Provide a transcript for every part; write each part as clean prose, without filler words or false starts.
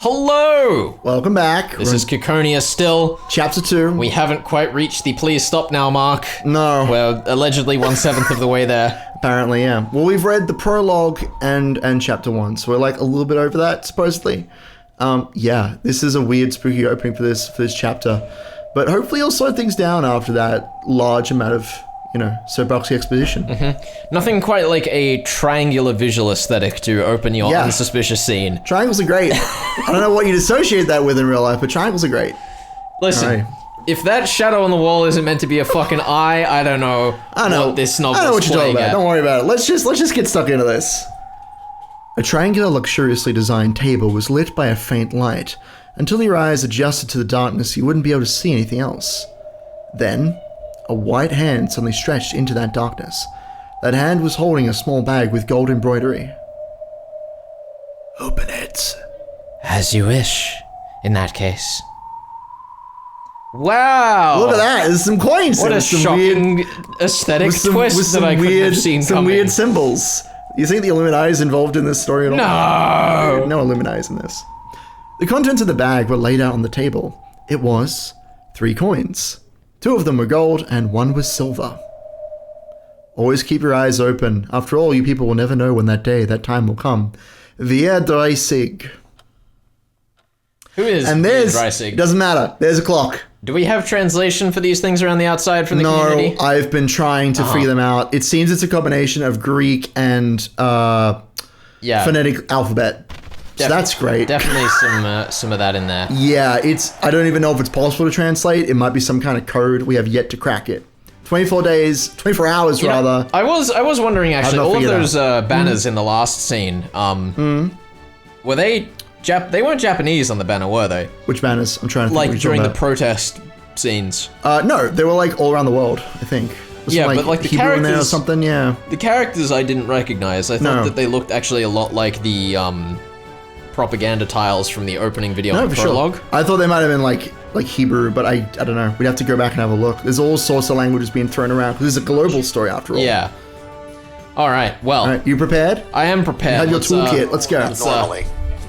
Hello! Welcome back. This is Ciconia still. Chapter 2. We haven't quite reached the please stop now mark. No. We're allegedly 1/7 of the way there. Apparently, yeah. Well, we've read the prologue and chapter 1, so we're like a little bit over that, supposedly. Yeah, this is a weird, spooky opening for this chapter. But hopefully it'll slow things down after that large amount of, soapboxy exposition. Nothing quite like a triangular visual aesthetic to open your unsuspicious scene. Triangles are great. I don't know what you'd associate that with in real life, but triangles are great. Listen, if that shadow on the wall isn't meant to be a fucking eye, I don't know what this novel's I know what you're talking about. at. Don't worry about it. Let's just get stuck into this. A triangular, luxuriously designed table was lit by a faint light. Until your eyes adjusted to the darkness, you wouldn't be able to see anything else. Then, a white hand suddenly stretched into that darkness. That hand was holding a small bag with gold embroidery. Open it. As you wish, in that case. Wow! Look at that, there's some coins. What a shocking aesthetic twist that I couldn't have seen some coming. Weird symbols. You think the Illuminati is involved in this story at all? No! No Illuminati in this. The contents of the bag were laid out on the table. It was 3 coins. 2 of them were gold and 1 was silver. Always keep your eyes open. After all, you people will never know when that time will come. Via Dreisig. Who is And there's, Dreisig? doesn't matter, there's a clock. Do we have translation for these things around the outside from the community? No, I've been trying to figure them out. It seems it's a combination of Greek and phonetic alphabet. So that's great. Definitely some of that in there. Yeah, I don't even know if it's possible to translate. It might be some kind of code. We have yet to crack it. 24 hours rather. I was wondering actually, all of those banners in the last scene, were they they weren't Japanese on the banner, were they? Which banners? I'm trying to think. Like during the protest scenes. No, they were like all around the world, I think. But like the Hebrew characters in there or something, yeah. The characters I didn't recognize. I thought that they looked actually a lot like the propaganda tiles from the opening video and prologue. Sure. I thought they might have been like Hebrew, but I don't know. We'd have to go back and have a look. There's all sorts of languages being thrown around because this is a global story after all. Yeah. All right. Well. All right. You prepared? I am prepared. You have your toolkit. Let's go. Normally.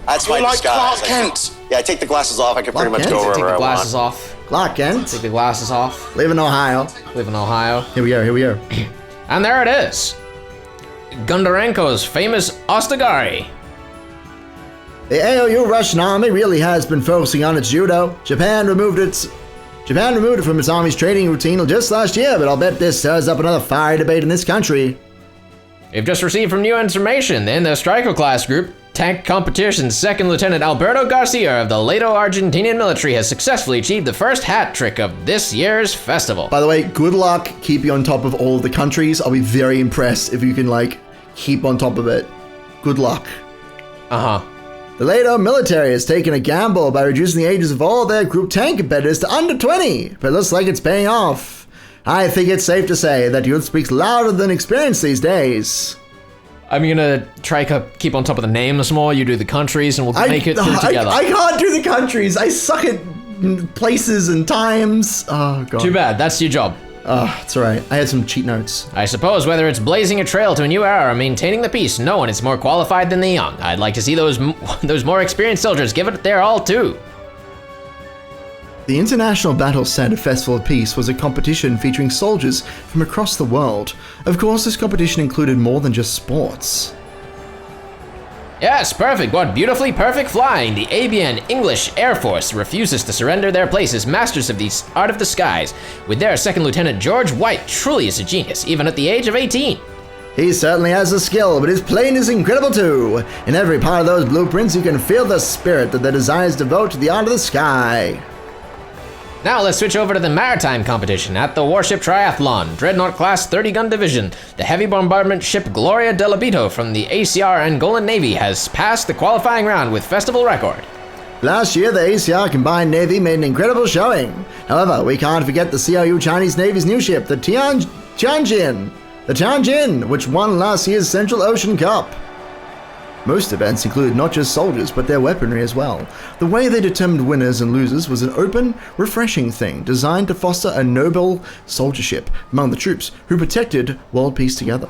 That's my disguise. Clark Kent. Yeah, I take the glasses off. I can pretty much go wherever I want. Take the glasses off. Clark Kent. Take the glasses off. Live in Ohio. Live in Ohio. Here we go. And there it is. Gundarenko's famous Ostagari. The AOU Russian army really has been focusing on its judo. Japan removed it from its army's training routine just last year, but I'll bet this stirs up another fiery debate in this country. We've just received from new information in the Striker class group. Tank competition's 2nd Lieutenant Alberto Garcia of the Lato Argentinian military has successfully achieved the first hat trick of this year's festival. By the way, good luck keeping on top of all of the countries. I'll be very impressed if you can, keep on top of it. Good luck. The Lato military has taken a gamble by reducing the ages of all their group tank competitors to under 20, but it looks like it's paying off. I think it's safe to say that youth speaks louder than experience these days. I'm gonna try to keep on top of the names more, you do the countries, and we'll make it through together. I can't do the countries. I suck at places and times. Oh, God. Too bad, that's your job. It's alright. I had some cheat notes. I suppose whether it's blazing a trail to a new era or maintaining the peace, no one is more qualified than the young. I'd like to see those more experienced soldiers give it their all too. The International Battle Center Festival of Peace was a competition featuring soldiers from across the world. Of course, this competition included more than just sports. Yes, perfect. What beautifully perfect flying. The ABN English Air Force refuses to surrender their place as masters of the art of the skies. With their 2nd Lieutenant George White truly is a genius, even at the age of 18. He certainly has the skill, but his plane is incredible too. In every part of those blueprints, you can feel the spirit that their designs devote to the art of the sky. Now let's switch over to the maritime competition at the Warship Triathlon, Dreadnought Class 30-gun division. The heavy bombardment ship Gloria de Labito from the ACR Angolan Navy has passed the qualifying round with festival record. Last year, the ACR Combined Navy made an incredible showing. However, we can't forget the CRU Chinese Navy's new ship, the Tianjin, which won last year's Central Ocean Cup. Most events included not just soldiers, but their weaponry as well. The way they determined winners and losers was an open, refreshing thing designed to foster a noble soldiership among the troops who protected world peace together.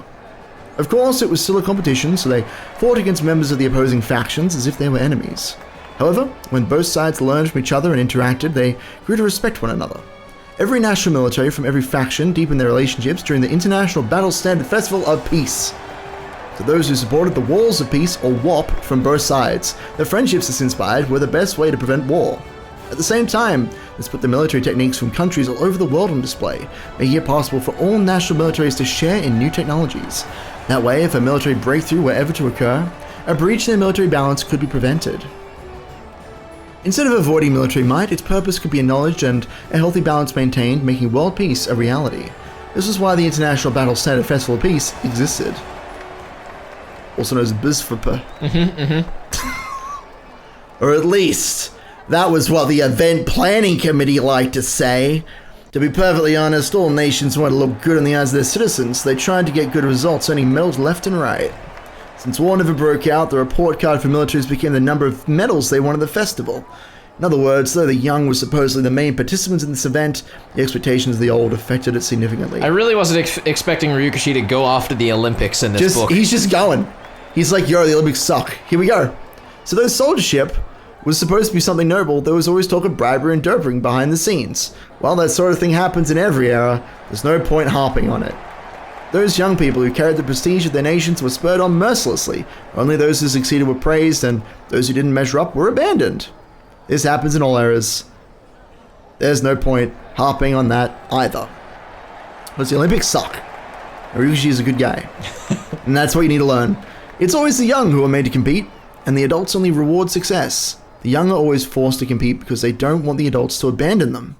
Of course, it was still a competition, so they fought against members of the opposing factions as if they were enemies. However, when both sides learned from each other and interacted, they grew to respect one another. Every national military from every faction deepened their relationships during the International Battle Standard Festival of Peace. To those who supported the Walls of Peace, or WAP, from both sides, the friendships this inspired were the best way to prevent war. At the same time, this put the military techniques from countries all over the world on display, making it possible for all national militaries to share in new technologies. That way, if a military breakthrough were ever to occur, a breach in their military balance could be prevented. Instead of avoiding military might, its purpose could be acknowledged and a healthy balance maintained, making world peace a reality. This is why the International Battle Standard Festival of Peace existed. Also known as BISFP. Or at least, that was what the event planning committee liked to say. To be perfectly honest, all nations wanted to look good in the eyes of their citizens. They tried to get good results, earning medals left and right. Since war never broke out, the report card for militaries became the number of medals they won at the festival. In other words, though the young were supposedly the main participants in this event, the expectations of the old affected it significantly. I really wasn't expecting Ryukishi to go off to the Olympics in this book. He's just going. He's like, yo, the Olympics suck. Here we go. So though soldiership was supposed to be something noble, there was always talk of bribery and doping behind the scenes. While that sort of thing happens in every era, there's no point harping on it. Those young people who carried the prestige of their nations were spurred on mercilessly. Only those who succeeded were praised, and those who didn't measure up were abandoned. This happens in all eras. There's no point harping on that either. Because the Olympics suck. Ryukishi is a good guy. And that's what you need to learn. It's always the young who are made to compete, and the adults only reward success. The young are always forced to compete because they don't want the adults to abandon them.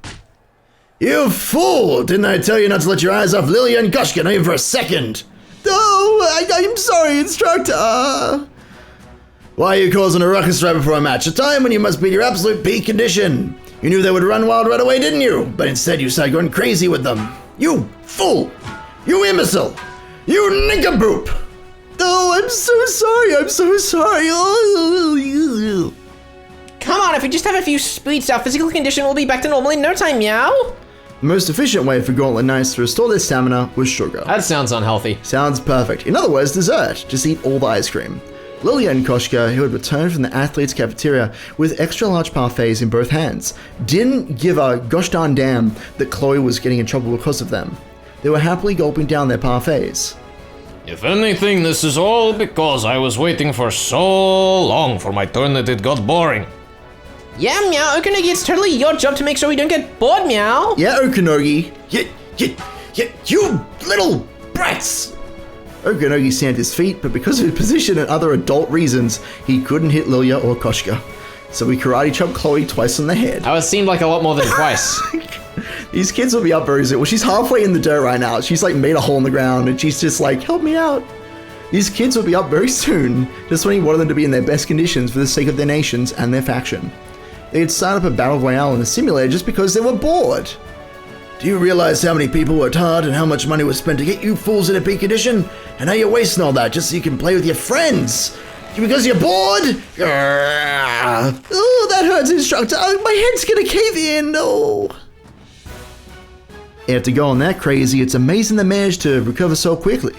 You fool! Didn't I tell you not to let your eyes off Lilia and Koshka, not even for a second? Oh, I'm sorry, instructor. Why are you causing a ruckus right before a match? A time when you must be in your absolute peak condition. You knew they would run wild right away, didn't you? But instead you started going crazy with them. You fool! You imbecile! You nincompoop! Oh, I'm so sorry, Oh. Come on, if we just have a few sweets, our physical condition will be back to normal in no time, meow. The most efficient way for Gauntlet Knights to restore their stamina was sugar. That sounds unhealthy. Sounds perfect. In other words, dessert. Just eat all the ice cream. Lilia and Koshka, who had returned from the athletes' cafeteria with extra large parfaits in both hands, didn't give a gosh darn damn that Chloe was getting in trouble because of them. They were happily gulping down their parfaits. If anything, this is all because I was waiting for so long for my turn that it got boring. Yeah, meow, Okanogi, it's totally your job to make sure we don't get bored, meow. Yeah, Okanogi. You little brats! Okanogi stamped his feet, but because of his position and other adult reasons, he couldn't hit Lilia or Koshka. So he karate chopped Chloe twice on the head. Oh, it seemed like a lot more than twice. These kids will be up very soon. Well, she's halfway in the dirt right now. She's like made a hole in the ground and she's just like, help me out. These kids will be up very soon, just when he wanted them to be in their best conditions for the sake of their nations and their faction. They had started up a battle royale in the simulator just because they were bored. Do you realize how many people worked hard and how much money was spent to get you fools in a peak condition? And now you're wasting all that just so you can play with your friends? Because you're bored? Oh, that hurts, instructor. Oh, my head's gonna cave in. Oh. After going that crazy, it's amazing they managed to recover so quickly.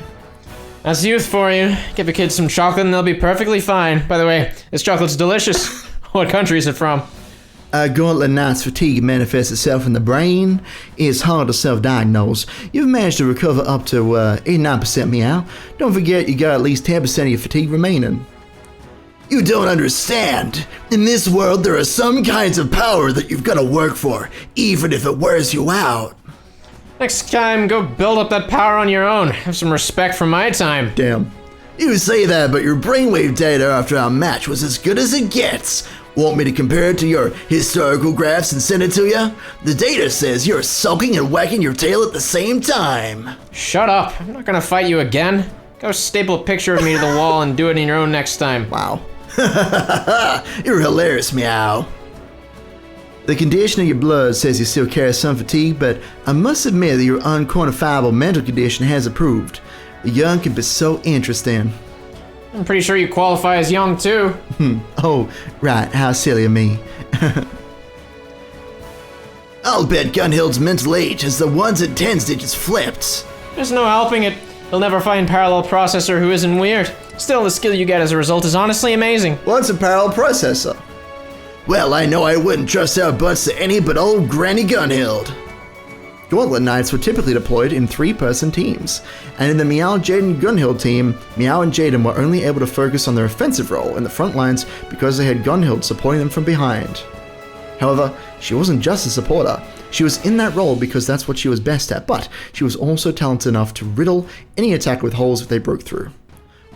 That's youth for you. Give the kids some chocolate and they'll be perfectly fine. By the way, this chocolate's delicious. What country is it from? Gauntlet Knight's fatigue manifests itself in the brain. It's hard to self-diagnose. You've managed to recover up to 89% meow. Don't forget you got at least 10% of your fatigue remaining. You don't understand. In this world, there are some kinds of power that you've got to work for, even if it wears you out. Next time, go build up that power on your own. Have some respect for my time. Damn. You say that, but your brainwave data after our match was as good as it gets. Want me to compare it to your historical graphs and send it to you? The data says you're sulking and wagging your tail at the same time. Shut up. I'm not gonna fight you again. Go staple a picture of me to the wall and do it on your own next time. Wow. You're hilarious, meow. The condition of your blood says you still carry some fatigue, but I must admit that your unquantifiable mental condition has improved. The young can be so interesting. I'm pretty sure you qualify as young too. Oh, right, how silly of me. I'll bet Gunhild's mental age is the ones and tens digits flipped. There's no helping it. You'll never find parallel processor who isn't weird. Still, the skill you get as a result is honestly amazing. What's a parallel processor? Well, I know I wouldn't trust our butts to any but old Granny Gunhild. Gauntlet Knights were typically deployed in 3-person teams, and in the Meow, Jaden, Gunhild team, Meow and Jaden were only able to focus on their offensive role in the front lines because they had Gunhild supporting them from behind. However, she wasn't just a supporter. She was in that role because that's what she was best at, but she was also talented enough to riddle any attack with holes if they broke through.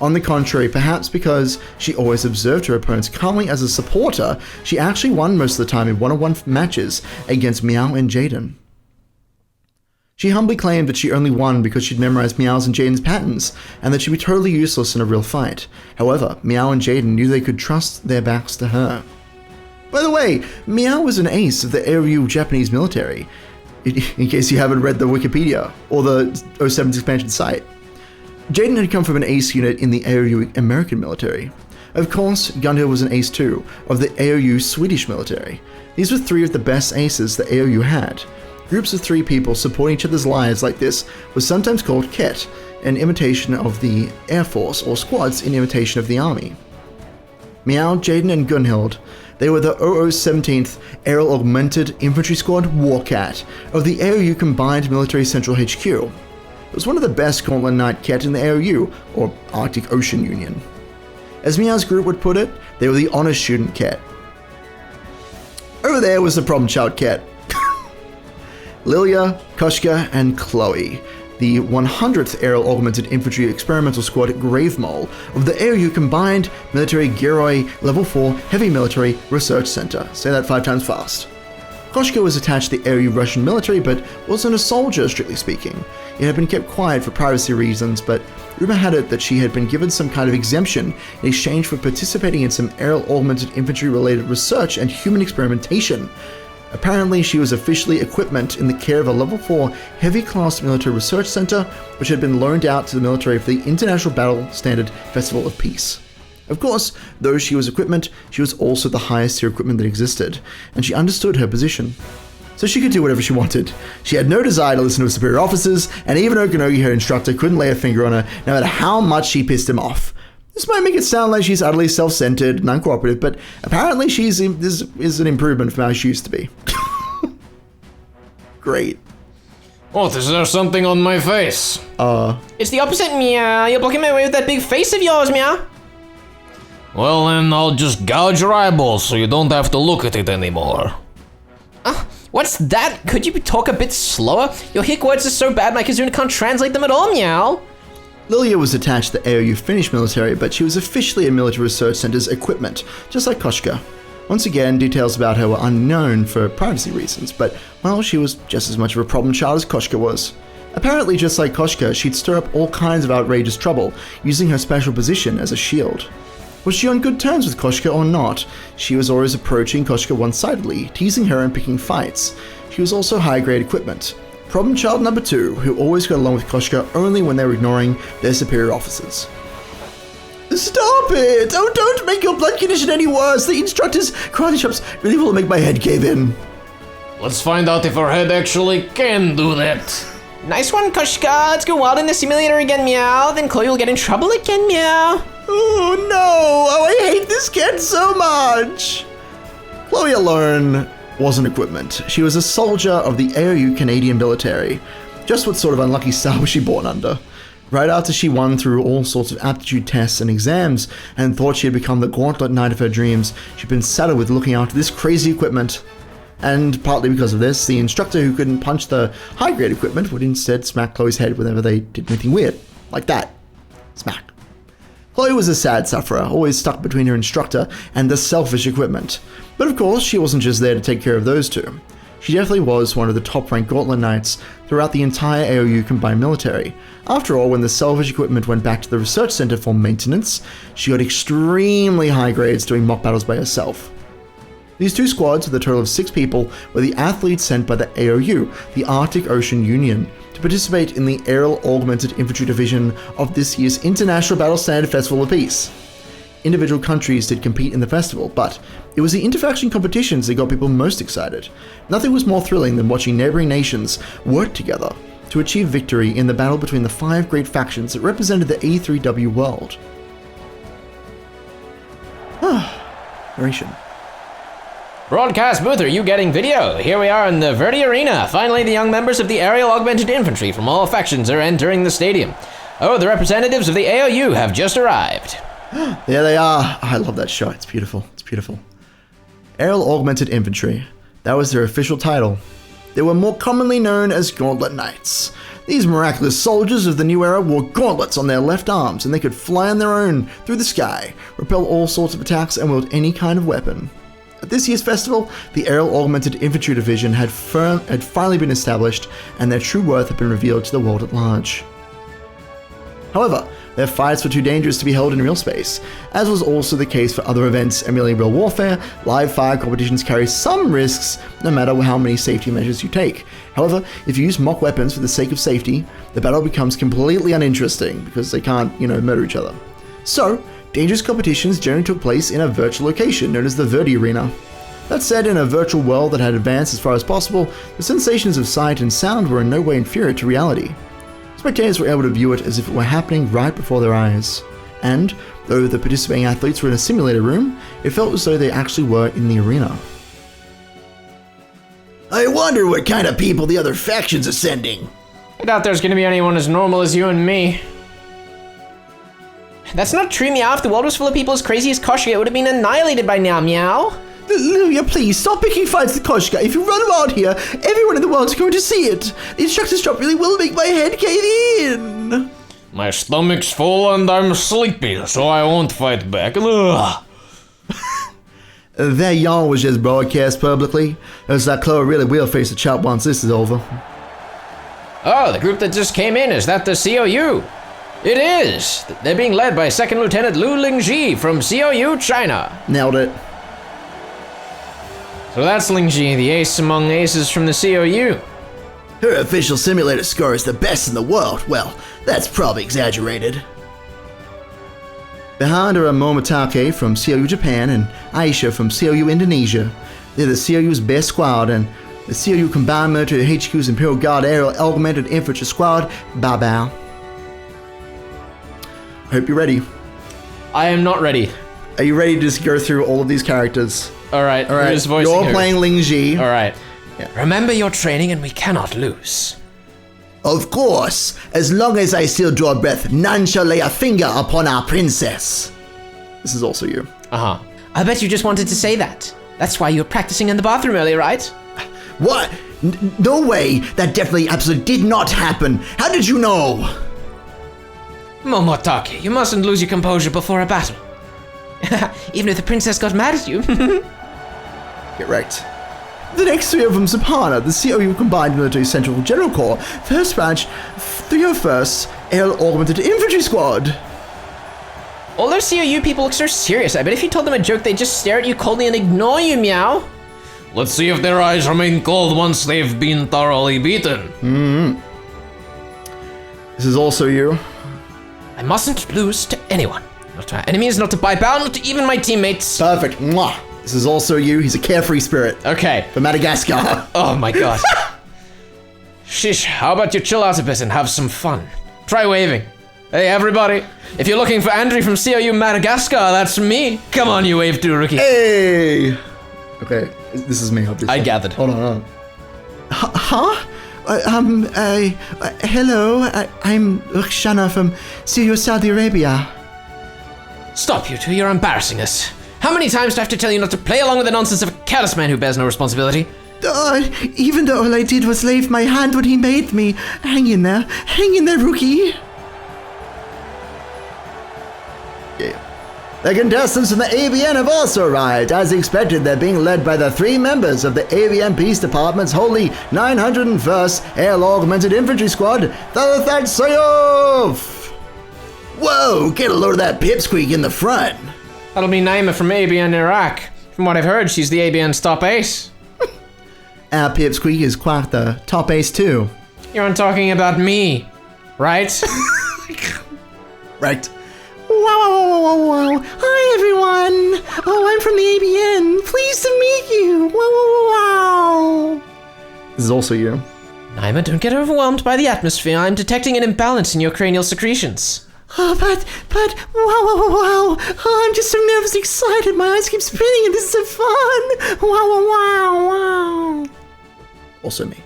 On the contrary, perhaps because she always observed her opponents calmly as a supporter, she actually won most of the time in one-on-one matches against Meow and Jaden. She humbly claimed that she only won because she'd memorized Meow's and Jaden's patterns, and that she'd be totally useless in a real fight. However, Meow and Jaden knew they could trust their backs to her. By the way, Meow was an ace of the AOU Japanese military, in case you haven't read the Wikipedia or the 07's expansion site. Jaden had come from an ace unit in the AOU American military. Of course, Gunhild was an ace too, of the AOU Swedish military. These were 3 of the best aces the AOU had. Groups of 3 people supporting each other's lives like this was sometimes called Ket, an imitation of the Air Force, or squads in imitation of the Army. Meow, Jaden, and Gunhild, they were the 0017th Aerial Augmented Infantry Squad Warcat of the AOU Combined Military Central HQ. It was one of the best Gauntlet Knight Ket in the AOU, or Arctic Ocean Union. As Meow's group would put it, they were the Honor Student Ket. Over there was the Problem Child Ket. Lilia, Koshka, and Chloe, the 100th Aerial Augmented Infantry Experimental Squad Grave Mole of the AOU Combined Military Geroi Level 4 Heavy Military Research Center. Say that 5 times fast. Koshka was attached to the AOU Russian military, but wasn't a soldier, strictly speaking. It had been kept quiet for privacy reasons, but rumor had it that she had been given some kind of exemption in exchange for participating in some Aerial Augmented Infantry related research and human experimentation. Apparently, she was officially equipment in the care of a Level 4 Heavy-class military research center, which had been loaned out to the military for the International Battle Standard Festival of Peace. Of course, though she was equipment, she was also the highest tier equipment that existed, and she understood her position. So she could do whatever she wanted. She had no desire to listen to her superior officers, and even Okanogi, her instructor, couldn't lay a finger on her, no matter how much she pissed him off. This might make it sound like she's utterly self-centered and uncooperative, but apparently this is an improvement from how she used to be. Great. What, is there something on my face? It's the opposite, Meow. You're blocking my way with that big face of yours, Meow. Well, then I'll just gouge your eyeballs so you don't have to look at it anymore. What's that? Could you talk a bit slower? Your hick words are so bad my Kazuna can't translate them at all, Meow. Lilia was attached to the AOU Finnish military, but she was officially a military research center's equipment, just like Koshka. Once again, details about her were unknown for privacy reasons, but, well, she was just as much of a problem child as Koshka was. Apparently, just like Koshka, she'd stir up all kinds of outrageous trouble, using her special position as a shield. Was she on good terms with Koshka or not? She was always approaching Koshka one-sidedly, teasing her and picking fights. She was also high-grade equipment. Problem child number 2, who always got along with Koshka only when they were ignoring their superior officers. Stop it! Oh, don't make your blood condition any worse! The instructor's karate chops really will make my head cave in. Let's find out if our head actually can do that. Nice one, Koshka. Let's go wild in the simulator again, Meow. Then Chloe will get in trouble again, Meow. Oh no! Oh, I hate this kid so much! Chloe alone wasn't equipment. She was a soldier of the AOU Canadian military. Just what sort of unlucky star was she born under? Right after she won through all sorts of aptitude tests and exams and thought she had become the Gauntlet Knight of her dreams, she'd been saddled with looking after this crazy equipment. And partly because of this, the instructor who couldn't punch the high-grade equipment would instead smack Chloe's head whenever they did anything weird. Like that. Smack. Chloe was a sad sufferer, always stuck between her instructor and the selfish equipment. But of course, she wasn't just there to take care of those two. She definitely was one of the top-ranked Gauntlet Knights throughout the entire AOU combined military. After all, when the salvage equipment went back to the research center for maintenance, she got extremely high grades doing mock battles by herself. These 2 squads, with a total of 6 people, were the athletes sent by the AOU, the Arctic Ocean Union, to participate in the Aerial Augmented Infantry Division of this year's International Battle Standard Festival of Peace. Individual countries did compete in the festival, but it was the interfaction competitions that got people most excited. Nothing was more thrilling than watching neighboring nations work together to achieve victory in the battle between the 5 great factions that represented the E3W world. Narration. Broadcast booth, are you getting video? Here we are in the Verdi Arena. Finally, the young members of the Aerial Augmented Infantry from all factions are entering the stadium. Oh, the representatives of the AOU have just arrived. There they are. I love that shot. It's beautiful. It's beautiful. Aerial Augmented Infantry. That was their official title. They were more commonly known as Gauntlet Knights. These miraculous soldiers of the new era wore gauntlets on their left arms, and they could fly on their own through the sky, repel all sorts of attacks, and wield any kind of weapon. At this year's festival, the Aerial Augmented Infantry Division had finally been established, and their true worth had been revealed to the world at large. However, their fights were too dangerous to be held in real space, as was also the case for other events emulating real warfare. Live fire competitions carry some risks, no matter how many safety measures you take. However, if you use mock weapons for the sake of safety, the battle becomes completely uninteresting because they can't, murder each other. So, dangerous competitions generally took place in a virtual location known as the Verdi Arena. That said, in a virtual world that had advanced as far as possible, the sensations of sight and sound were in no way inferior to reality. Spectators were able to view it as if it were happening right before their eyes. And, though the participating athletes were in a simulator room, it felt as though they actually were in the arena. I wonder what kind of people the other factions are sending. I doubt there's gonna be anyone as normal as you and me. That's not true, Meow. If the world was full of people as crazy as Koshka, it would have been annihilated by now, Meow. Lugia, please, stop picking fights with Koshka. If you run around here, everyone in the world is going to see it. The instructor's drop really will make my head cave in. My stomach's full and I'm sleepy, so I won't fight back. Ugh. That yawn was just broadcast publicly. Looks like Chloe really will face the chop once this is over. Oh, the group that just came in, is that the COU? It is! They're being led by 2nd Lieutenant Lu Lingji from COU, China. Nailed it. So that's Lingji, the ace among aces from the COU. Her official simulator score is the best in the world. Well, that's probably exaggerated. Behind are Momotake from COU Japan and Aisha from COU Indonesia. They're the COU's best squad, and the COU Combined Military HQ's Imperial Guard Aerial Augmented Infantry Squad, Bao. I hope you're ready. I am not ready. Are you ready to just go through all of these characters? Alright, who's voicing You're who? playing Lingji. Alright. Yeah. Remember your training and we cannot lose. Of course, as long as I still draw breath, none shall lay a finger upon our princess. This is also you. Uh-huh. I bet you just wanted to say that. That's why you were practicing in the bathroom earlier, right? What? No way. That definitely absolutely did not happen. How did you know? Momotake, you mustn't lose your composure before a battle. Even if the princess got mad at you. Get wrecked. The next three of them, Sapana, the COU Combined Military Central General Corps, 1st Branch, 301st Aerial Augmented Infantry Squad. All those COU people look so serious. I bet if you told them a joke, they'd just stare at you coldly and ignore you, Meow. Let's see if their eyes remain cold once they've been thoroughly beaten. This is also you. I mustn't lose to anyone. Not to my enemies, not to Baibao, not to even my teammates. Perfect. Mwah. This is also you. He's a carefree spirit. Okay. For Madagascar. Oh my god. Shish, how about you chill out a bit and have some fun? Try waving. Hey everybody, if you're looking for Andrew from COU Madagascar, that's me. Come on, you wave too, rookie. Hey! Okay, this is me, obviously. I gathered. Hold on. Huh? Hello, I'm Rukshana from COU Saudi Arabia. Stop, you two, you're embarrassing us. How many times do I have to tell you not to play along with the nonsense of a careless man who bears no responsibility? Even though all I did was leave my hand when he made me. Hang in there, rookie. Yeah. The contestants from the ABN have also arrived. As expected, they're being led by the 3 members of the ABN Peace Department's wholly 901st Air Augmented Infantry Squad, the Sayov! Whoa, get a load of that pipsqueak in the front. That'll be Naima from ABN Iraq. From what I've heard, she's the ABN's top ace. Our pipsqueak is quite the top ace too. You're talking about me, right? Right. Wow. Hi, everyone. Oh, I'm from the ABN. Pleased to meet you. Wow. This is also you. Naima, don't get overwhelmed by the atmosphere. I'm detecting an imbalance in your cranial secretions. Oh, but, wow. Oh, I'm just so nervously excited. My eyes keep spinning and this is so fun. Wow. Also me.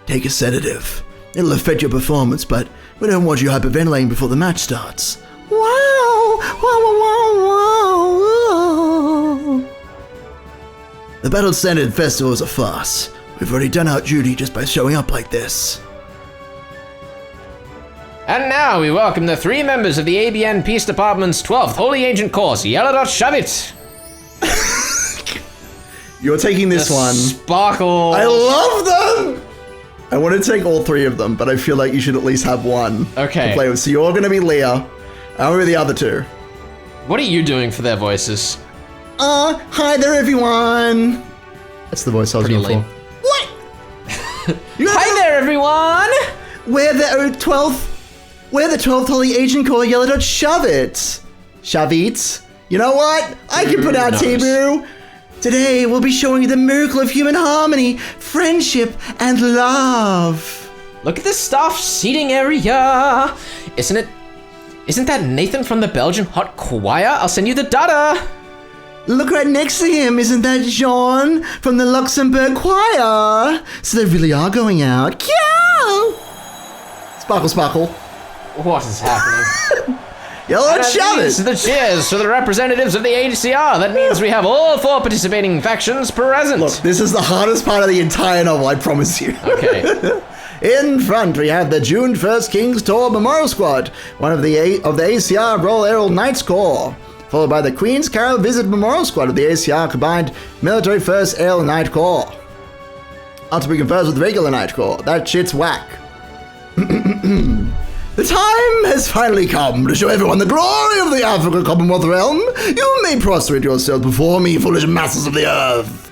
Take a sedative. It'll affect your performance, but we don't want you hyperventilating before the match starts. Wow! Wow, wow, wow, wow. The battle-centered festival is a farce. We've already done our duty just by showing up like this. And now we welcome the 3 members of the ABN Peace Department's 12th Holy Agent Course, Yellow.Shovit. You're taking this one. Sparkle. I love them! I want to take all 3 of them, but I feel like you should at least have one Okay. to play with. So you're going to be Leah. I'm going to be the other 2. What are you doing for their voices? Hi there, everyone. That's the voice I was Pretty going lame. for. What? Hi there, everyone! We're the 12th Holy Agent Corps, Yellow.Shovit. Shovit. You know what? I can put out T-Boo. Today, we'll be showing you the miracle of human harmony, friendship, and love. Look at this staff seating area. Isn't that Nathan from the Belgian Hot Choir? I'll send you the data. Look right next to him. Isn't that Jean from the Luxembourg Choir? So they really are going out. Meow. Sparkle, sparkle. What is happening? Yellow.Shovit. These are the cheers to the representatives of the ACR. That means we have all 4 participating factions present. Look, this is the hardest part of the entire novel, I promise you. Okay. In front, we have the June 1st King's Tour Memorial Squad, one of the ACR Royal Aerial Knights Corps, followed by the Queen's Carol Visit Memorial Squad of the ACR Combined Military 1st Aerial Knight Corps. Not to be confused with the regular Knight Corps. That shit's whack. The time has finally come to show everyone the glory of the Africa Commonwealth realm. You may prostrate yourself before me, foolish masses of the earth.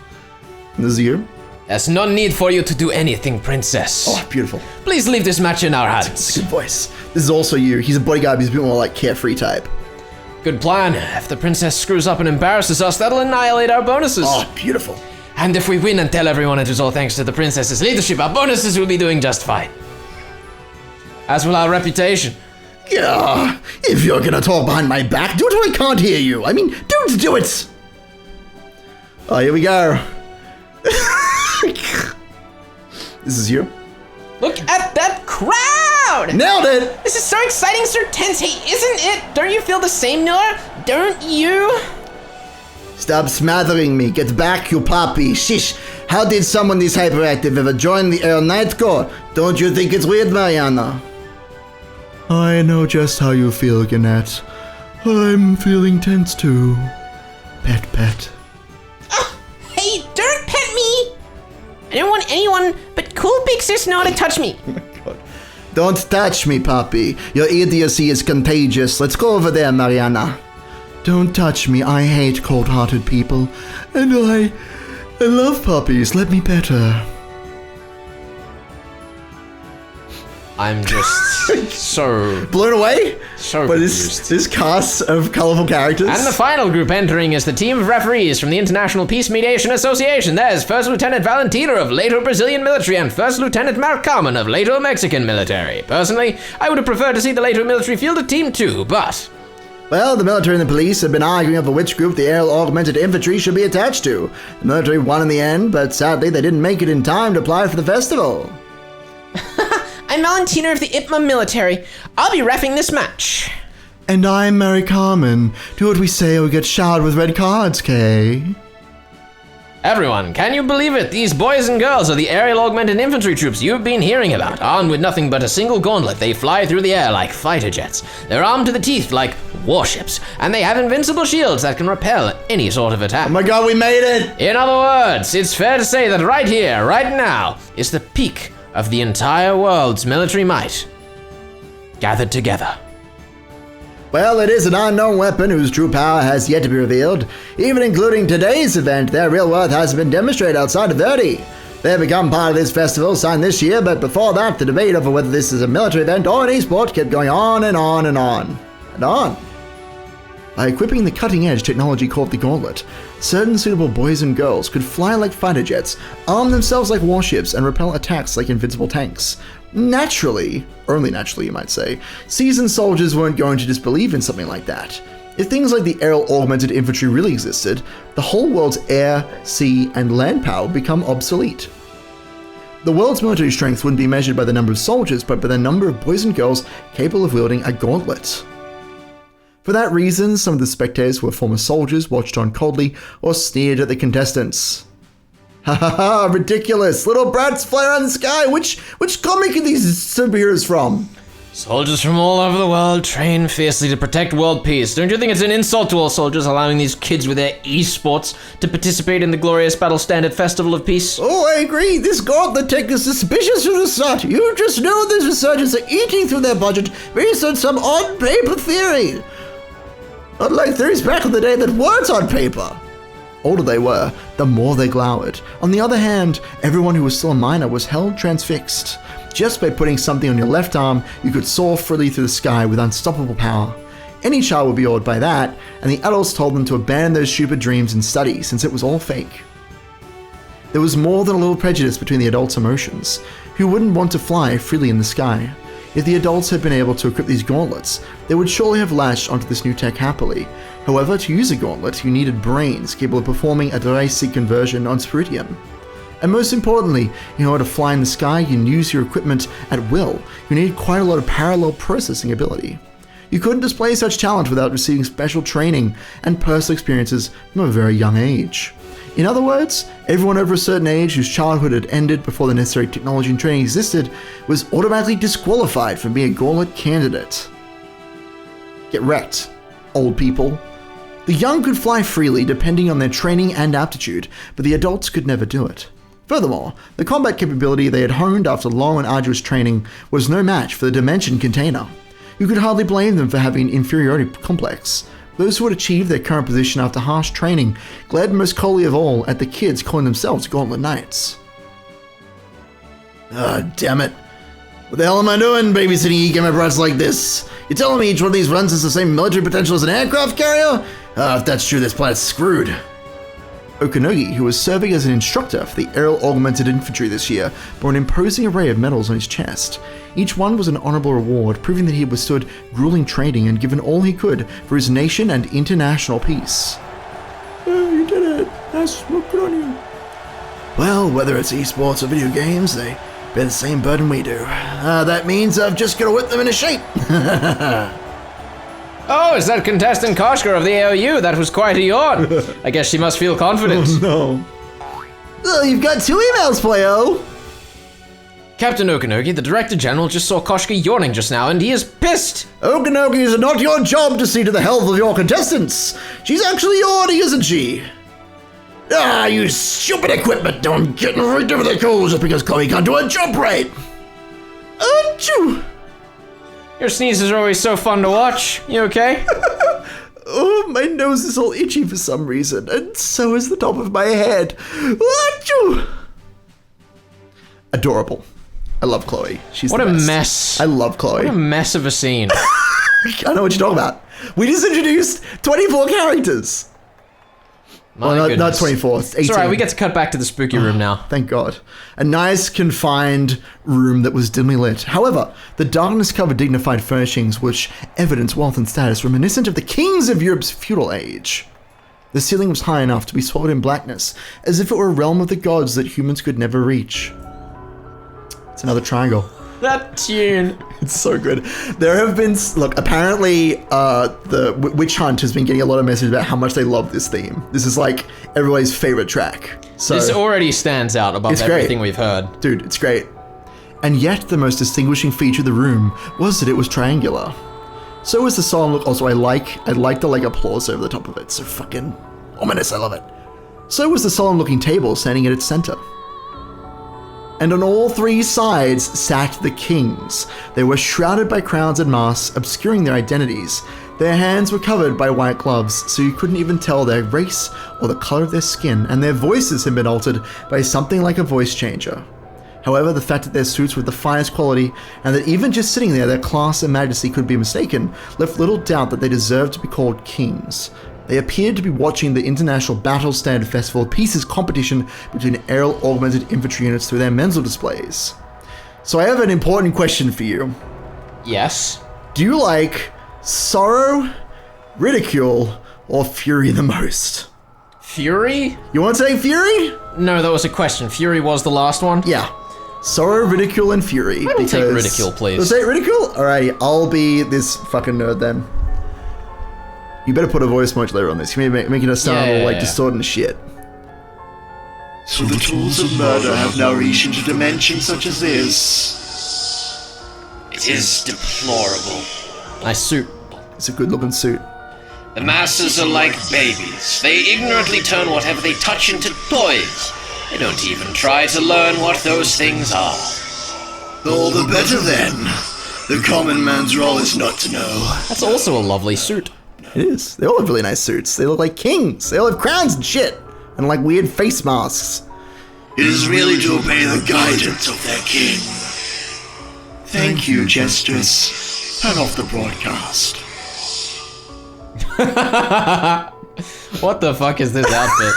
This is you. There's no need for you to do anything, princess. Oh, beautiful. Please leave this match in our hands. It's a good voice. This is also you. He's a bodyguard, but he's a bit more like carefree type. Good plan. If the princess screws up and embarrasses us, that'll annihilate our bonuses. Oh, beautiful. And if we win and tell everyone it was all thanks to the princess's leadership, our bonuses will be doing just fine. As will our reputation. Yeah, if you're gonna talk behind my back, do it when I can't hear you. I mean, don't do it. Oh, here we go. This is you. Look at that crowd! Nailed it! This is so exciting, Sir Tensei, isn't it? Don't you feel the same, Miller? Don't you? Stop smothering me. Get back, you puppy. Shish. How did someone this hyperactive ever join the Air Knight Corps? Don't you think it's weird, Mariana? I know just how you feel, Gannett. I'm feeling tense too. Pet, pet. Hey, don't pet me! I don't want anyone but cool big sis to know how to touch me. Don't touch me, puppy. Your idiocy is contagious. Let's go over there, Mariana. Don't touch me. I hate cold-hearted people. And I love puppies. Let me pet her. I'm just so Blown away? So by confused. this cast of colorful characters. And the final group entering is the team of referees from the International Peace Mediation Association. There's First Lieutenant Valentina of Leto Brazilian Military and First Lieutenant Marcaman of Leto Mexican Military. Personally, I would have preferred to see the Leto military field a team too, but... Well, the military and the police have been arguing over which group the aerial augmented infantry should be attached to. The military won in the end, but sadly they didn't make it in time to apply for the festival. I'm Valentina of the IPMA military. I'll be reffing this match. And I'm Mary Carmen. Do what we say or we get showered with red cards, Kay. Everyone, can you believe it? These boys and girls are the aerial augmented infantry troops you've been hearing about. Armed with nothing but a single gauntlet, they fly through the air like fighter jets. They're armed to the teeth like warships, and they have invincible shields that can repel any sort of attack. Oh my god, we made it! In other words, it's fair to say that right here, right now, is the peak of the entire world's military might gathered together. Well, it is an unknown weapon whose true power has yet to be revealed. Even including today's event, their real worth hasn't been demonstrated outside of Verdi. They have become part of this festival signed this year, but before that, the debate over whether this is a military event or an esport kept going on and on and on and on. By equipping the cutting-edge technology called the Gauntlet, certain suitable boys and girls could fly like fighter jets, arm themselves like warships, and repel attacks like invincible tanks. Naturally, only naturally you might say, seasoned soldiers weren't going to disbelieve in something like that. If things like the aerial augmented infantry really existed, the whole world's air, sea, and land power would become obsolete. The world's military strength wouldn't be measured by the number of soldiers, but by the number of boys and girls capable of wielding a gauntlet. For that reason, some of the spectators who were former soldiers watched on coldly or sneered at the contestants. Ha ha ha, ridiculous! Little brats fly around the sky! Which comic are these superheroes from? Soldiers from all over the world train fiercely to protect world peace. Don't you think it's an insult to all soldiers allowing these kids with their esports to participate in the glorious Battle Standard Festival of Peace? Oh, I agree. This gauntlet tech is suspicious from the start. You just know these researchers are eating through their budget based on some on-paper theory. Unlike theories back in the day that weren't on paper. Older they were, the more they glowered. On the other hand, everyone who was still a minor was held transfixed. Just by putting something on your left arm, you could soar freely through the sky with unstoppable power. Any child would be awed by that, and the adults told them to abandon those stupid dreams and study, since it was all fake. There was more than a little prejudice between the adults' emotions. Who wouldn't want to fly freely in the sky? If the adults had been able to equip these gauntlets, they would surely have latched onto this new tech happily. However, to use a gauntlet, you needed brains capable of performing a device conversion on Spiritium. And most importantly, in order to fly in the sky and use your equipment at will, you needed quite a lot of parallel processing ability. You couldn't display such talent without receiving special training and personal experiences from a very young age. In other words, everyone over a certain age whose childhood had ended before the necessary technology and training existed was automatically disqualified from being a gauntlet candidate. Get wrecked, old people. The young could fly freely depending on their training and aptitude, but the adults could never do it. Furthermore, the combat capability they had honed after long and arduous training was no match for the Dimension Container. You could hardly blame them for having an inferiority complex. Those who had achieved their current position after harsh training glared most coldly of all at the kids calling themselves Gauntlet Knights. Ah, damn it. What the hell am I doing babysitting e-gamer brats like this? You're telling me each one of these runs has the same military potential as an aircraft carrier? If that's true, this planet's screwed. Okanogi, who was serving as an instructor for the Aerial Augmented Infantry this year, bore an imposing array of medals on his chest. Each one was an honorable reward, proving that he had withstood grueling training and given all he could for his nation and international peace. Oh, you did it. Nice, good on you. Well, whether it's esports or video games, they bear the same burden we do. That means I've just got to whip them into shape. Oh, is that contestant Koshka of the AOU? That was quite a yawn. I guess she must feel confident. Oh no. Oh, you've got 2 emails, Playo. Captain Okanogi, the Director General, just saw Koshka yawning just now, and he is pissed. Okanogi, is it not your job to see to the health of your contestants? She's actually yawning, isn't she? Ah, you stupid equipment! Don't get right over the coals just because Chloe can't do a jump right! Achoo! Your sneezes are always so fun to watch. You okay? Oh, my nose is all itchy for some reason, and so is the top of my head. Achoo! Adorable. I love Chloe. She's what the a best. mess. I love Chloe. What a mess of a scene. I know what you're talking about. We just introduced 24 characters. My Well, not 24, it's 18. It's alright, we get to cut back to the spooky room now. Thank God. A nice, confined room that was dimly lit. However, the darkness-covered dignified furnishings which evidence wealth and status reminiscent of the kings of Europe's feudal age. The ceiling was high enough to be swallowed in blackness, as if it were a realm of the gods that humans could never reach. It's another triangle. That tune. It's so good. There have been, look, apparently the Witch Hunt has been getting a lot of messages about how much they love this theme. This is like everybody's favorite track. So This already stands out above everything we've heard. Dude, it's great. And yet the most distinguishing feature of the room was that it was triangular. So was the solemn look. Also, I like the like applause over the top of it. So fucking ominous, I love it. So was the solemn looking table standing at its center. And on all 3 sides sat the kings. They were shrouded by crowns and masks, obscuring their identities. Their hands were covered by white gloves, so you couldn't even tell their race or the color of their skin, and their voices had been altered by something like a voice changer. However, the fact that their suits were the finest quality, and that even just sitting there, their class and majesty could be mistaken, left little doubt that they deserved to be called kings. They appeared to be watching the International Battle Standard Festival Pieces competition between aerial augmented infantry units through their mental displays. So I have an important question for you. Yes. Do you like sorrow, ridicule, or fury the most? Fury? You want to say fury? No, that was a question. Fury was the last one? Yeah. Sorrow, ridicule, and fury. I will take ridicule, please. Let's take ridicule? Alright, I'll be this fucking nerd then. You better put a voice modulator on this. You may make it sound all like distorted and shit. So the tools of murder have now reached into dimensions such as this. It is deplorable. Nice suit. It's a good looking suit. The masses are like babies. They ignorantly turn whatever they touch into toys. They don't even try to learn what those things are. All the better then. The common man's role is not to know. That's also a lovely suit. It is. They all have really nice suits. They look like kings. They all have crowns and shit. And like weird face masks. It is really to obey the guidance of their king. Thank you, Jestress. Turn off the broadcast. What the fuck is this outfit?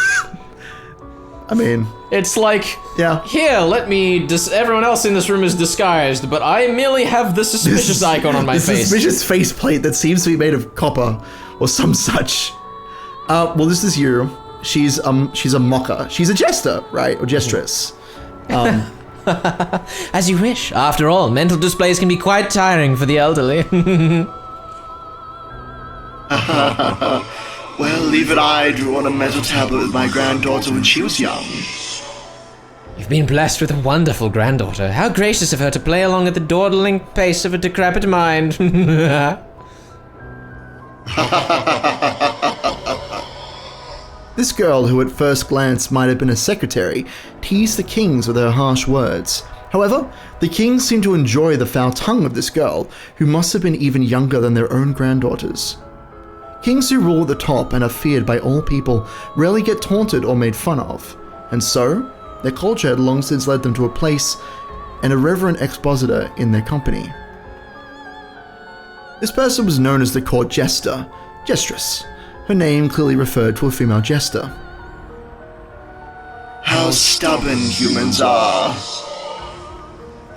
I mean... It's like... Yeah. Here, let me... everyone else in this room is disguised, but I merely have the suspicious icon on my face. Suspicious faceplate that seems to be made of copper or some such. Well, this is you. She's a mocker. She's a jester, right? Or jestress. As you wish. After all, mental displays can be quite tiring for the elderly. Well, even I drew on a metal tablet with my granddaughter when she was young. You've been blessed with a wonderful granddaughter. How gracious of her to play along at the dawdling pace of a decrepit mind. This girl, who at first glance might have been a secretary, teased the kings with her harsh words. However, the kings seemed to enjoy the foul tongue of this girl, who must have been even younger than their own granddaughters. Kings who rule at the top and are feared by all people rarely get taunted or made fun of, and so, their culture had long since led them to a place and a reverent expositor in their company. This person was known as the court jester, jestress. Her name clearly referred to a female jester. How stubborn humans are.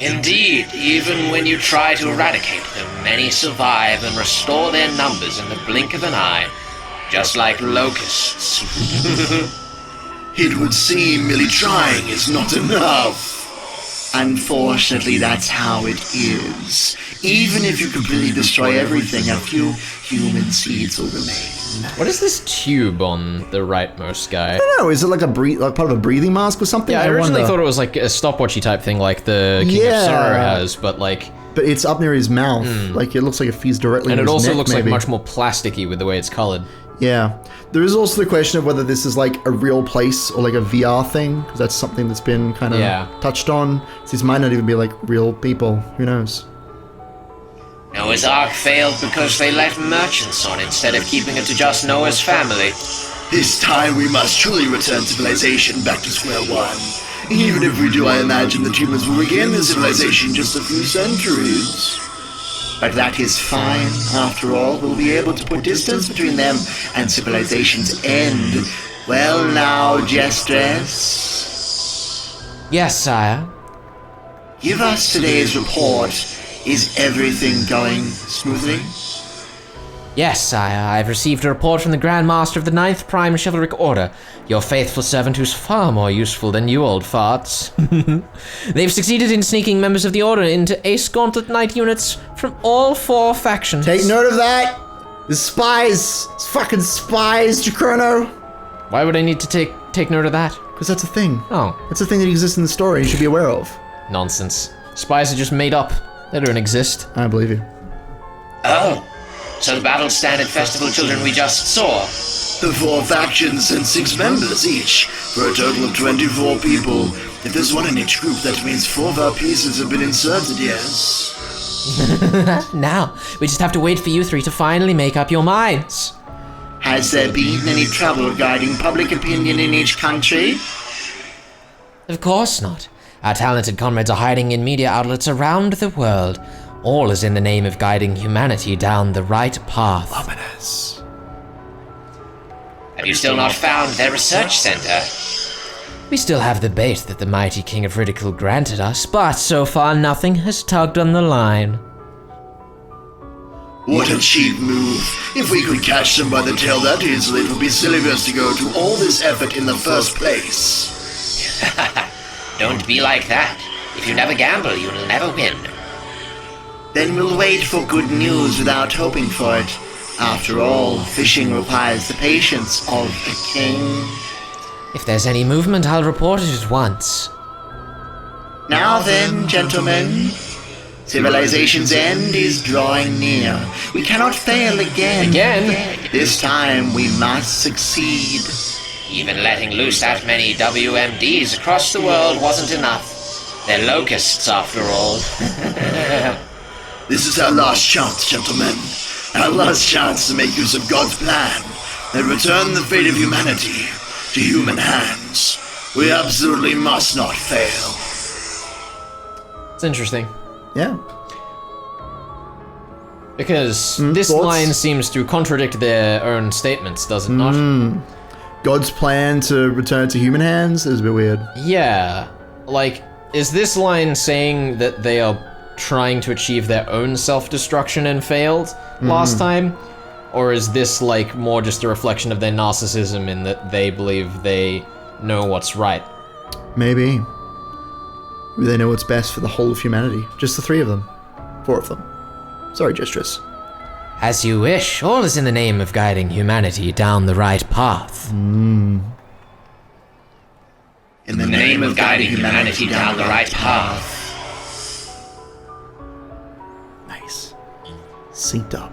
Indeed, even when you try to eradicate them, many survive and restore their numbers in the blink of an eye, just like locusts. It would seem merely trying is not enough. Unfortunately, that's how it is. Even if you completely destroy everything, a few human seeds will remain. What is this tube on the rightmost guy? I don't know, is it like like part of a breathing mask or something? Yeah, I originally thought it was like a stopwatchy type thing like the King of Sorrow has, but like... But it's up near his mouth, like it looks like it feeds directly into his neck, and it also looks maybe. like much more plasticky with the way it's colored. Yeah. There is also the question of whether this is like a real place or like a VR thing, because that's something that's been kind of touched on. So these might not even be like real people, who knows? Noah's Ark failed because they let merchants on instead of keeping it to just Noah's family. This time we must truly return civilization back to square one. Even if we do, I imagine that humans will regain their civilization in just a few centuries. But that is fine. After all, we'll be able to put distance between them and civilization's end. Well now, Jestress. Yes, sire. Give us today's report. Is everything going smoothly? Yes, sire. I've received a report from the Grand Master of the 9th Prime Chivalric Order, your faithful servant who's far more useful than you old farts. They've succeeded in sneaking members of the Order into Ace Gauntlet Knight units from all 4 factions. Take note of that! The spies! It's fucking spies, Chrono! Why would I need to take note of that? Because that's a thing. Oh. That's a thing that exists in the story you should be aware of. Nonsense. Spies are just made up. They don't exist. I believe you. Oh. So the battle standard festival children we just saw. The 4 factions and 6 members each, for a total of 24 people. If there's 1 in each group, that means 4 of our pieces have been inserted, yes? Now, we just have to wait for you 3 to finally make up your minds. Has there been any trouble guiding public opinion in each country? Of course not. Our talented comrades are hiding in media outlets around the world. All is in the name of guiding humanity down the right path. Ominous. Have you still not found their research center? We still have the bait that the mighty King of Ridicule granted us, but so far nothing has tugged on the line. What a cheap move. If we could catch them by the tail that easily, it would be silly of us to go to all this effort in the first place. Don't be like that. If you never gamble, you'll never win. Then we'll wait for good news without hoping for it. After all, fishing requires the patience of a king. If there's any movement, I'll report it at once. Now then, gentlemen, civilization's end is drawing near. We cannot fail again. Again? This time we must succeed. Even letting loose that many WMDs across the world wasn't enough. They're locusts, after all. This is our last chance, gentlemen. Our last chance to make use of God's plan and return the fate of humanity to human hands. We absolutely must not fail. It's interesting. Yeah. Because this thoughts? line seems to contradict their own statements, does it not? God's plan to return it to human hands is a bit weird. Yeah. Like, is this line saying that they are trying to achieve their own self-destruction and failed last time? Or is this, like, more just a reflection of their narcissism in that they believe they know what's right? Maybe. Maybe they know what's best for the whole of humanity. Just the 3 of them. 4 of them. Sorry, Gestress. As you wish. All is in the name of guiding humanity down the right path. In the name of guiding humanity down the right path. Nice. Synced up.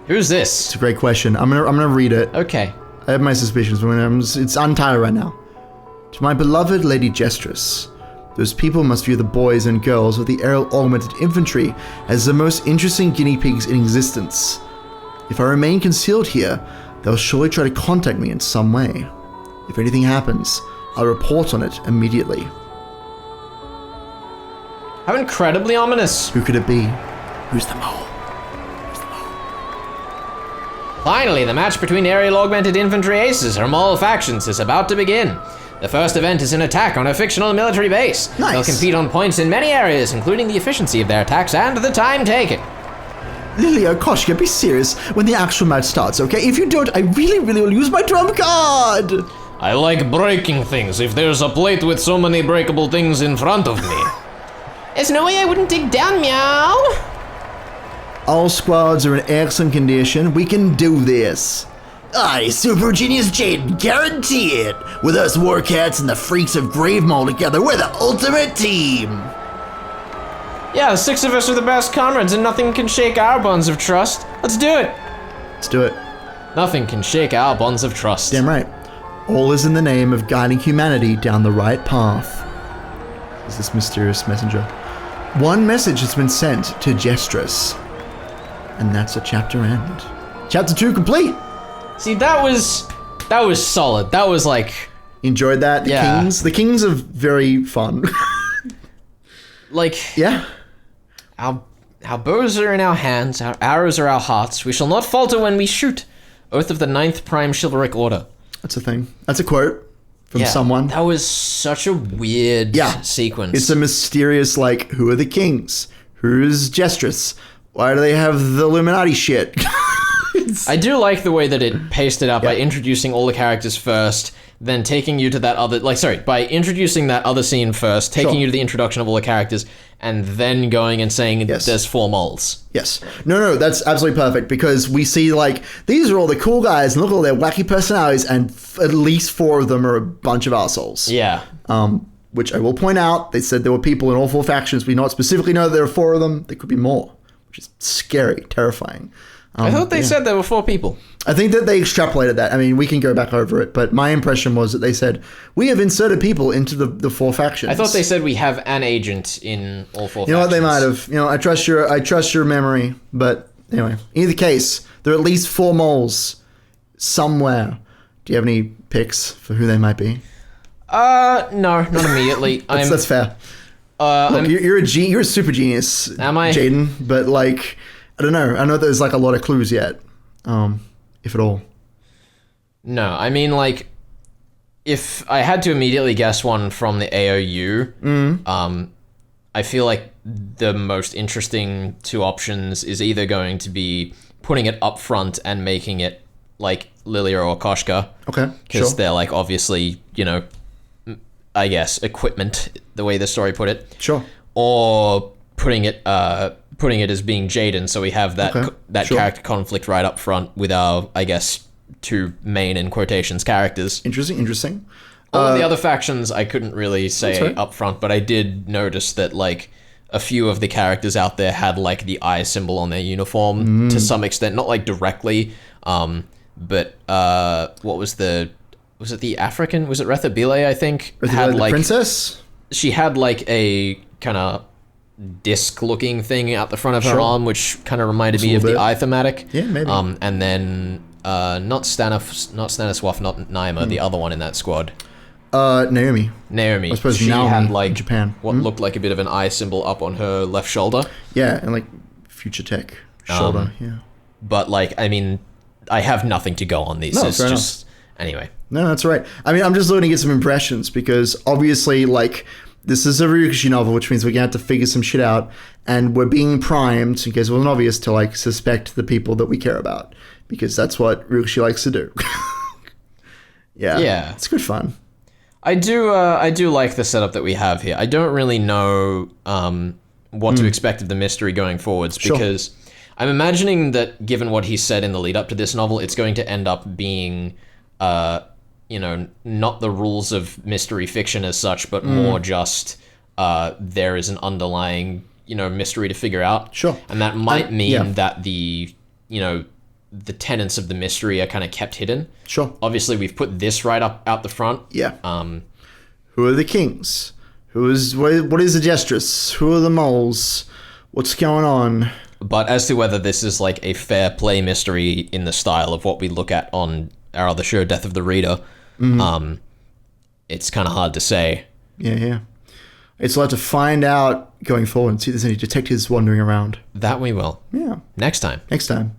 Who's this? It's a great question. I'm gonna read it. Okay. I have my suspicions, but it's untitled right now. To my beloved Lady Gestress, those people must view the boys and girls of the aerial augmented infantry as the most interesting guinea pigs in existence. If I remain concealed here, they'll surely try to contact me in some way. If anything happens, I'll report on it immediately. How incredibly ominous. Who could it be? Who's the mole? Finally, the match between aerial augmented infantry aces from all factions is about to begin. The first event is an attack on a fictional military base. Nice. They'll compete on points in many areas, including the efficiency of their attacks and the time taken. Lilia, Koshka, be serious when the actual match starts, okay? If you don't, I really will use my trump card! I like breaking things if there's a plate with so many breakable things in front of me. There's no way I wouldn't dig down, meow. All squads are in excellent condition. We can do this. Aye, Super Genius Jaden, guarantee it. With us Warcats and the Freaks of Gravemaul together, we're the ultimate team. Yeah, the 6 of us are the best comrades and nothing can shake our bonds of trust. Let's do it. Let's do it. Nothing can shake our bonds of trust. Damn right. All is in the name of guiding humanity down the right path. Is this mysterious messenger? One message has been sent to Gestress. And that's a chapter end. Chapter 2 complete. See, that was solid. That was like... Enjoyed that? Yeah. The Kings are very fun. like... Yeah. Our bows are in our hands, our arrows are our hearts. We shall not falter when we shoot. Oath of the 9th Prime Chivalric Order. That's a thing. That's a quote from someone. That was such a weird sequence. It's a mysterious, like, who are the kings? Who's Gestress? Why do they have the Illuminati shit? I do like the way that it paced it out by introducing all the characters first, then taking you to that other, by introducing that other scene first, taking you to the introduction of all the characters, and then going and saying there's 4 moles. Yes. No, that's absolutely perfect, because we see, like, these are all the cool guys, and look at all their wacky personalities, and at least 4 of them are a bunch of assholes. Yeah. Which I will point out, they said there were people in all 4 factions. We not specifically know that there are 4 of them. There could be more, which is scary, terrifying. I thought they said there were 4 people. I think that they extrapolated that. I mean, we can go back over it, but my impression was that they said, we have inserted people into the 4 factions. I thought they said we have an agent in all 4 factions. You know what, they might have. You know, I trust your memory, but anyway. In either case, there are at least 4 moles somewhere. Do you have any picks for who they might be? No, not immediately. That's fair. Look, you're a super genius. Am I? Jaden, but like, I don't know. I know there's like a lot of clues yet, if at all. No, I mean, like, if I had to immediately guess one from the AOU, I feel like the most interesting 2 options is either going to be putting it up front and making it like Lilia or Koshka. Okay, Because sure. they're like obviously, you know, I guess, equipment, the way the story put it. Sure. Or putting it as being Jaden, so we have that Sure. character conflict right up front with our, I guess, two main, in quotations, characters. Interesting. All of the other factions I couldn't really say right. up front, but I did notice that, like, a few of the characters out there had, like, the eye symbol on their uniform to some extent, not, like, directly, but what was it the African? Was it Rethabile, I think? Had the princess? She had, like, a kind of disc-looking thing out the front of her arm, which kind of reminded me of the eye thematic. Yeah, maybe. And then not Stanisław, not Naima, the other one in that squad. Naomi. I suppose she Naomi had, like, in Japan. what looked like a bit of an eye symbol up on her left shoulder. Yeah, and like future tech shoulder. Yeah. But, like, I mean, I have nothing to go on these. No, It's fair just anyway. No, that's all right. I mean, I'm just looking to get some impressions because obviously, like, this is a Ryukishi novel, which means we're gonna have to figure some shit out, and we're being primed, in case it wasn't obvious, to like suspect the people that we care about because that's what Ryukishi likes to do. Yeah, it's good fun. I do like the setup that we have here. I don't really know what to expect of the mystery going forwards because I'm imagining that given what he said in the lead up to this novel, it's going to end up being, not the rules of mystery fiction as such, but more just there is an underlying, mystery to figure out. Sure. And that might mean that the tenets of the mystery are kind of kept hidden. Sure. Obviously, we've put this right up out the front. Yeah. Who are the kings? What is the Gestress? Who are the moles? What's going on? But as to whether this is like a fair play mystery in the style of what we look at on our other show, Death of the Reader, it's kind of hard to say. Yeah. It's a lot to find out going forward and see if there's any detectives wandering around. That we will. Yeah. Next time. Next time.